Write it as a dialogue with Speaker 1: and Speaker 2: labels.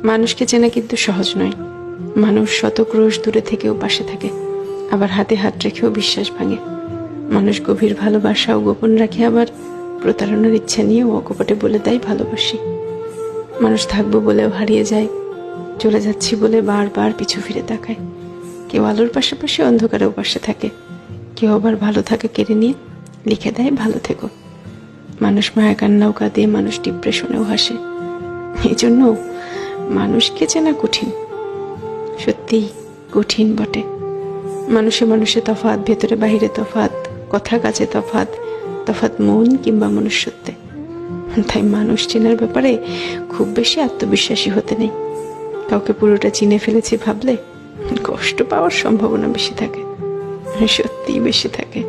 Speaker 1: মানুষকে চেনা কিন্তু সহজ নয়। মানুষ শত ক্রোশ দূরে থেকেও পাশে থাকে, আবার হাতে হাত রেখেও বিশ্বাস ভাঙে। মানুষ গভীর ভালোবাসাও গোপন রাখে, আবার প্রতারণার ইচ্ছা নিয়েও অকপটে বলে দেয় ভালোবাসি। মানুষ থাকবো বলেও হারিয়ে যায়, চলে যাচ্ছি বলে বারবার পিছু ফিরে তাকায়। কেউ আলোর পাশাপাশি অন্ধকারেও পাশে থাকে, কেউ আবার ভালো থাকে কেড়ে নিয়ে লিখে দেয় ভালো থেকো। মানুষ মায়া কান্নাও কাঁদে, মানুষ ডিপ্রেশনেও হাসে। এই জন্য মানুষকে চেনা কঠিন, সত্যিই কঠিন বটে। মানুষে মানুষে তফাৎ, ভেতরে বাহিরে তফাৎ, কথা কাজে তফাৎ, তফাৎ মন কিংবা মনুষ্যত্বে। তাই মানুষ চেনার ব্যাপারে খুব বেশি আত্মবিশ্বাসী হতে নেই। কাউকে পুরোটা চিনে ফেলেছি ভাবলে কষ্ট পাওয়ার সম্ভাবনা বেশি থাকে, সত্যিই বেশি থাকে।